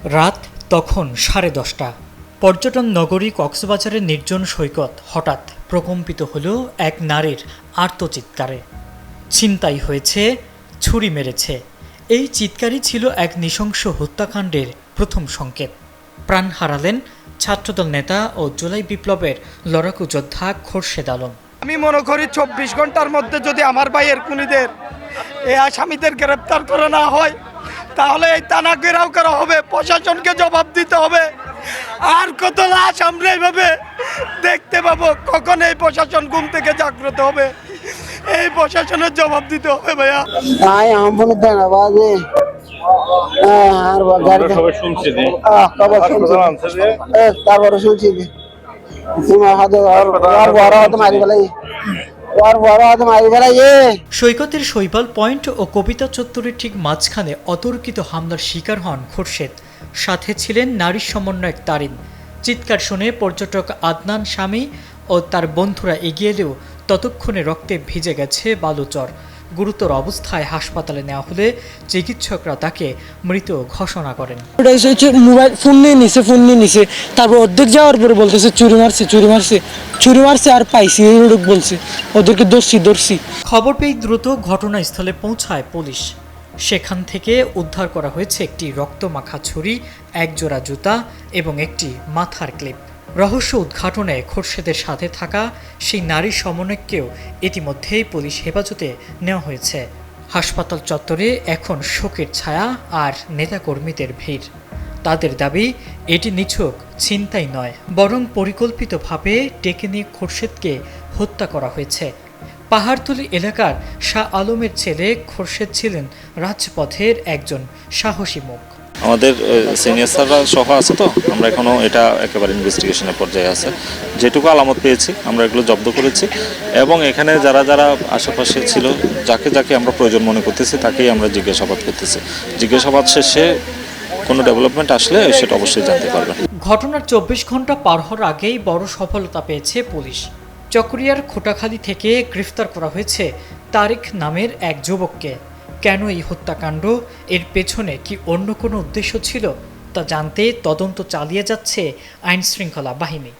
রাত তখন 10:30। পর্যটন নগরী কক্সবাজারের নির্জন সৈকত হঠাৎ প্রকম্পিত হল এক নারীর আর্তচিৎকারে। ছিনতাই হয়েছে, ছুরি মেরেছে। এই চিৎকারই ছিল এক নৃশংস হত্যাকাণ্ডের প্রথম সংকেত। প্রাণ হারালেন ছাত্রদল নেতা ও জুলাই বিপ্লবের লড়াকু যোদ্ধা খোরশেদ আলম। আমি মনে করি 24 ঘন্টার মধ্যে যদি আমার ভাইয়ের খুনিদের এই আসামিদের গ্রেপ্তার করা না হয়, তাহলে এই থানা ঘেরাও করা হবে, প্রশাসনকে জবাব দিতে হবে। আর কত লাশ আমরা এইভাবে দেখতে পাবো? কখন এই প্রশাসন ঘুম থেকে জাগ্রত হবে? এই প্রশাসনের জবাব দিতে হবে ভাইয়া। সৈকতের শৈবাল পয়েন্ট ও কবিতা চত্বরের ঠিক মাঝখানে অতর্কিত হামলার শিকার হন খোরশেদ। সাথে ছিলেন নারী সমন্বয়ক তারিন। চিৎকার শুনে পর্যটক আদনান স্বামী ও তার বন্ধুরা এগিয়ে এলেও ততক্ষণে রক্তে ভিজে গেছে বালুচর। গুরুতর অবস্থায় হাসপাতালে নেওয়া হলে চিকিৎসকরা তাকে মৃত ঘোষণা করেন। মোবাইল ফোন নিয়ে নিছে, তারপর অর্ধেক যাওয়ার পরে বলতেছে চুরি মারছে আর পাইছি বলছে, ওদেরকে দর্শি। খবর পেয়ে দ্রুত ঘটনাস্থলে পৌঁছায় পুলিশ। সেখান থেকে উদ্ধার করা হয়েছে একটি রক্তমাখা ছুরি, একজোড়া জুতা এবং একটি মাথার ক্লিপ। রহস্য উদ্ঘাটনে খোরশেদের সাথে থাকা সেই নারী সমন্বয়ককেও ইতিমধ্যেই পুলিশ হেফাজতে নেওয়া হয়েছে। হাসপাতাল চত্বরে এখন শোকের ছায়া আর নেতাকর্মীদের ভিড়। তাদের দাবি, এটি নিছক ছিনতাই নয়, বরং পরিকল্পিতভাবে ডেকে নিয়ে খোরশেদকে হত্যা করা হয়েছে। পাহাড়তলী এলাকার শাহ আলমের ছেলে খোরশেদ ছিলেন রাজপথের একজন সাহসী মুখ। আমাদের সিনিয়র স্যাররা সহ আছে, তো আমরা এখনও এটা একেবারে ইনভেস্টিগেশনের পর্যায়ে আছে। যেটুকু আলামত পেয়েছি আমরা এগুলো জব্দ করেছি এবং এখানে যারা যারা আশেপাশে ছিল, যাকে যাকে আমরা প্রয়োজন মনে করতেছি তাকেই আমরা জিজ্ঞাসাবাদ করতেছি। জিজ্ঞাসাবাদ শেষে কোনো ডেভেলপমেন্ট আসলে সেটা অবশ্যই জানতে পারবেন। ঘটনার 24 ঘন্টা পার হওয়ার আগেই বড় সফলতা পেয়েছে পুলিশ। চকরিয়ার খোটাখালী থেকে গ্রেফতার করা হয়েছে তারিক নামের এক যুবককে। কেন এই হত্যাকাণ্ড, এর পেছনে কি অন্য কোনো উদ্দেশ্য ছিল তা জানতে তদন্ত চালিয়ে যাচ্ছে আইনশৃঙ্খলা বাহিনী।